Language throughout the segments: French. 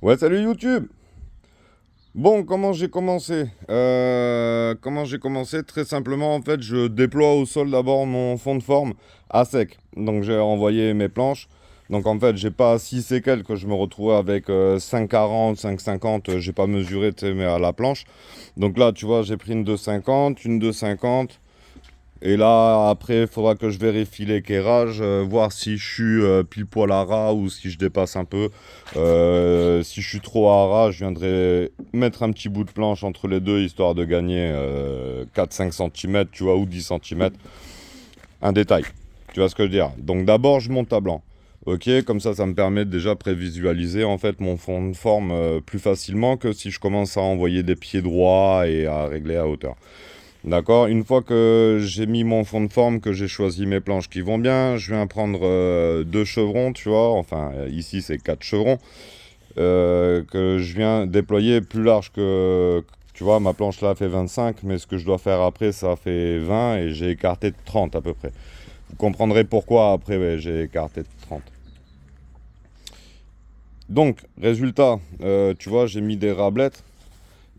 Ouais, salut YouTube! Bon, comment j'ai commencé? Comment j'ai commencé? Très simplement, en fait, je déploie au sol d'abord mon fond de forme à sec. Donc, j'ai envoyé mes planches. Donc, en fait, j'ai pas 6 et quelques que je me retrouvais avec 5,40, 5,50. J'ai pas mesuré, tu sais, mais à la planche. Donc là, tu vois, j'ai pris une 2,50, une 2,50. Et là, après, il faudra que je vérifie l'équerrage, voir si je suis pile poil à ras ou si je dépasse un peu. Si je suis trop à ras, je viendrai mettre un petit bout de planche entre les deux, histoire de gagner 4-5 cm, tu vois, ou 10 cm. Un détail, tu vois ce que je veux dire. Donc d'abord, je monte à blanc. Ok, comme ça me permet de déjà prévisualiser en fait mon fond de forme plus facilement que si je commence à envoyer des pieds droits et à régler à hauteur. D'accord. Une fois que j'ai mis mon fond de forme, que j'ai choisi mes planches qui vont bien, je viens prendre deux chevrons, tu vois. Enfin, ici, c'est quatre chevrons. Que je viens déployer plus large que... Tu vois, ma planche là fait 25, mais ce que je dois faire après, ça fait 20 et j'ai écarté de 30 à peu près. Vous comprendrez pourquoi après, ouais, j'ai écarté de 30. Donc, résultat, tu vois, j'ai mis des rablettes,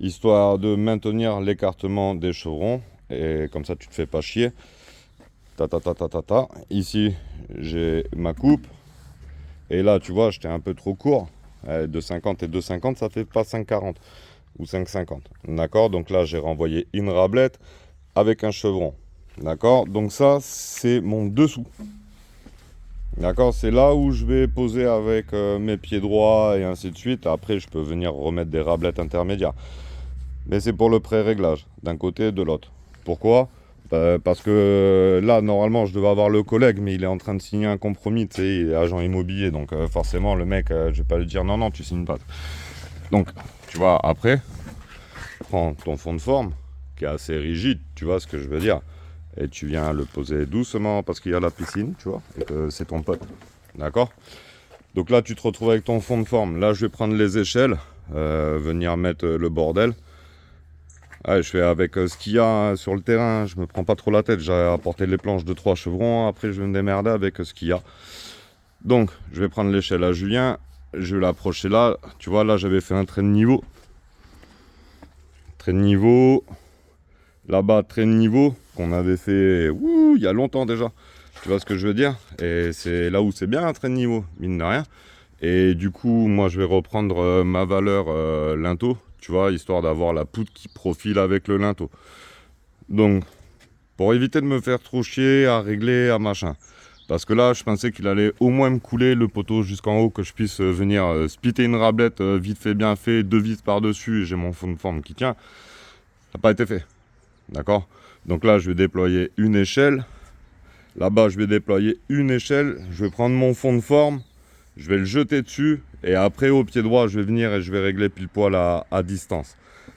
histoire de maintenir l'écartement des chevrons. Et comme ça, tu te fais pas chier. Ta ta ta ta ta ta. Ici, j'ai ma coupe. Et là, tu vois, j'étais un peu trop court. 2,50 et 2,50, ça fait pas 5,40 ou 5,50. D'accord. Donc là, j'ai renvoyé une rablette avec un chevron. D'accord. Donc ça, c'est mon dessous. D'accord. C'est là où je vais poser avec mes pieds droits et ainsi de suite. Après, je peux venir remettre des rablettes intermédiaires. Mais c'est pour le pré-réglage, d'un côté et de l'autre. Pourquoi? Parce que là, normalement, je devais avoir le collègue, mais il est en train de signer un compromis, tu sais, il est agent immobilier, donc forcément, le mec, je vais pas lui dire non, non, tu signes pas. Donc, tu vois, après, prends ton fond de forme, qui est assez rigide, tu vois ce que je veux dire, et tu viens le poser doucement, parce qu'il y a la piscine, tu vois, et que c'est ton pote, d'accord? Donc là, tu te retrouves avec ton fond de forme. Là, je vais prendre les échelles, venir mettre le bordel. Ouais, je fais avec ce qu'il y a sur le terrain, je me prends pas trop la tête, j'ai apporté les planches de 3 chevrons, après je vais me démerder avec ce qu'il y a. Donc, je vais prendre l'échelle à Julien, je vais l'approcher là, tu vois, là j'avais fait un trait de niveau. Trait de niveau, là-bas trait de niveau, qu'on avait fait il y a longtemps déjà. Tu vois ce que je veux dire? Et c'est là où c'est bien un trait de niveau, mine de rien. Et du coup, moi je vais reprendre ma valeur linteau, tu vois, histoire d'avoir la poutre qui profile avec le linteau. Donc, pour éviter de me faire trop chier à régler, à machin. Parce que là, je pensais qu'il allait au moins me couler le poteau jusqu'en haut, que je puisse venir splitter une rablette vite fait, bien fait, deux vis par-dessus, et j'ai mon fond de forme qui tient. Ça n'a pas été fait. D'accord. Donc là, je vais déployer une échelle. Là-bas, je vais déployer une échelle. Je vais prendre mon fond de forme. Je vais le jeter dessus. Et après, au pied droit, je vais venir et je vais régler pile poil à distance.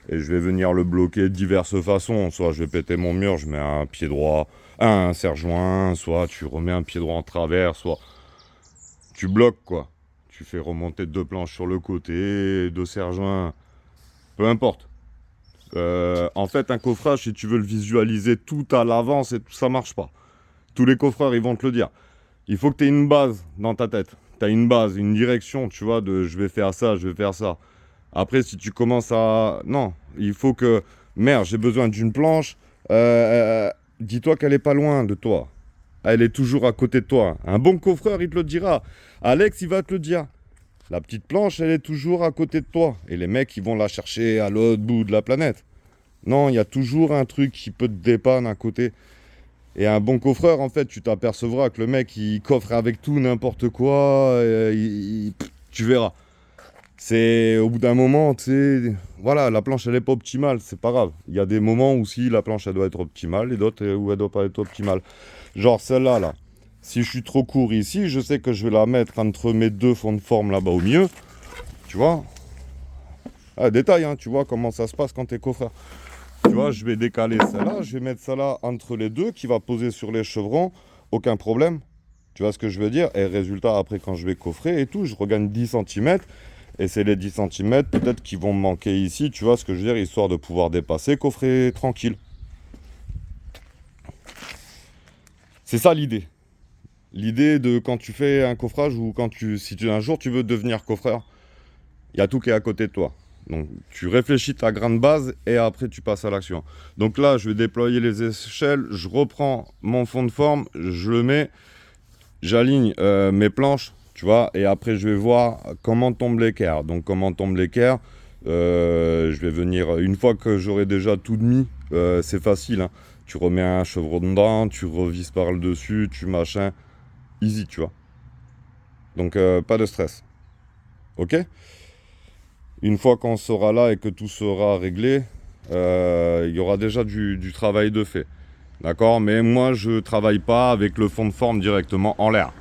Et je vais venir le bloquer de diverses façons. Soit je vais péter mon mur, je mets un pied droit, un serre-joint. Soit tu remets un pied droit en travers. Soit tu bloques, quoi. Tu fais remonter deux planches sur le côté, deux serre-joints. Peu importe. En fait, un coffrage, si tu veux le visualiser tout à l'avance, et tout, ça marche pas. Tous les coffreurs, ils vont te le dire. Il faut que tu aies une base dans ta tête. Tu as une base, une direction, tu vois, de je vais faire ça, je vais faire ça. Après, si tu commences à... Non, il faut que... Merde, j'ai besoin d'une planche. Dis-toi qu'elle est pas loin de toi. Elle est toujours à côté de toi. Un bon coffreur, il te le dira. Alex, il va te le dire. La petite planche, elle est toujours à côté de toi. Et les mecs, ils vont la chercher à l'autre bout de la planète. Non, il y a toujours un truc qui peut te dépanner à côté. Et un bon coffreur, en fait, tu t'apercevras que le mec, il coffre avec tout, n'importe quoi. Tu verras. C'est au bout d'un moment, tu sais, voilà, la planche, elle n'est pas optimale, c'est pas grave. Il y a des moments où si la planche, elle doit être optimale et d'autres où elle doit pas être optimale. Genre celle-là, là. Si je suis trop court ici, je sais que je vais la mettre entre mes deux fonds de forme là-bas au milieu. Tu vois? Ah, détail, hein, tu vois comment ça se passe quand t'es coffreur. Tu vois, je vais décaler celle-là, je vais mettre celle-là entre les deux qui va poser sur les chevrons, aucun problème. Tu vois ce que je veux dire? Et résultat, après, quand je vais coffrer et tout, je regagne 10 centimètres. Et c'est les 10 centimètres peut-être qui vont me manquer ici, tu vois ce que je veux dire, histoire de pouvoir dépasser, coffrer tranquille. C'est ça l'idée. L'idée de quand tu fais un coffrage ou quand tu, si tu, un jour tu veux devenir coffreur, Il y a tout qui est à côté de toi. Donc, tu réfléchis ta grande base et après, tu passes à l'action. Donc là, je vais déployer les échelles. Je reprends mon fond de forme. Je le mets. J'aligne mes planches, tu vois. Et après, je vais voir comment tombe l'équerre. Donc, comment tombe l'équerre. Je vais venir, une fois que j'aurai déjà tout mis, c'est facile, hein. Tu remets un chevron dedans, tu revisses par le dessus, tu machin. Easy, tu vois. Donc, pas de stress. Ok? Une fois qu'on sera là et que tout sera réglé, il y aura déjà du travail de fait. D'accord? Mais moi, je travaille pas avec le fond de forme directement en l'air.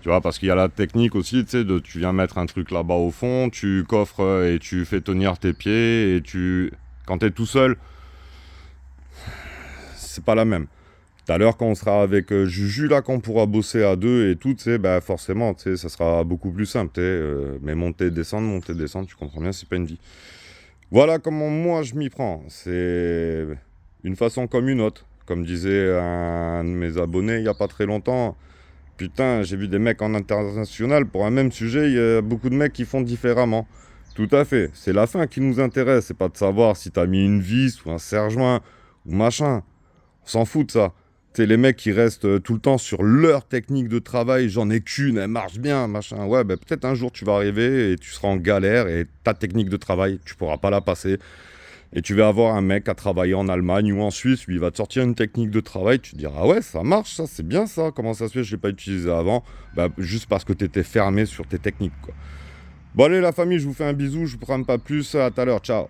Tu vois, parce qu'il y a la technique aussi, tu sais, tu viens mettre un truc là-bas au fond, tu coffres et tu fais tenir tes pieds et quand tu es tout seul, c'est pas la même. Tout à l'heure, quand on sera avec Juju, là, qu'on pourra bosser à deux et tout, tu sais, bah, forcément, tu sais, ça sera beaucoup plus simple, tu sais, mais monter, descendre, tu comprends bien, c'est pas une vie. Voilà comment moi je m'y prends. C'est une façon comme une autre. Comme disait un de mes abonnés il n'y a pas très longtemps, putain, j'ai vu des mecs en international, pour un même sujet, il y a beaucoup de mecs qui font différemment. Tout à fait. C'est la fin qui nous intéresse. C'est pas de savoir si t'as mis une vis ou un serre-joint ou machin. On s'en fout de ça. Tu sais, les mecs qui restent tout le temps sur leur technique de travail, j'en ai qu'une, elle marche bien, machin. Ouais, ben peut-être un jour tu vas arriver et tu seras en galère et ta technique de travail, tu pourras pas la passer. Et tu vas avoir un mec à travailler en Allemagne ou en Suisse, lui il va te sortir une technique de travail, tu te diras ah ouais ça marche ça, c'est bien ça, comment ça se fait, je l'ai pas utilisé avant, bah juste parce que tu étais fermé sur tes techniques quoi. Bon allez la famille, je vous fais un bisou, je vous prends pas plus, à tout à l'heure, ciao.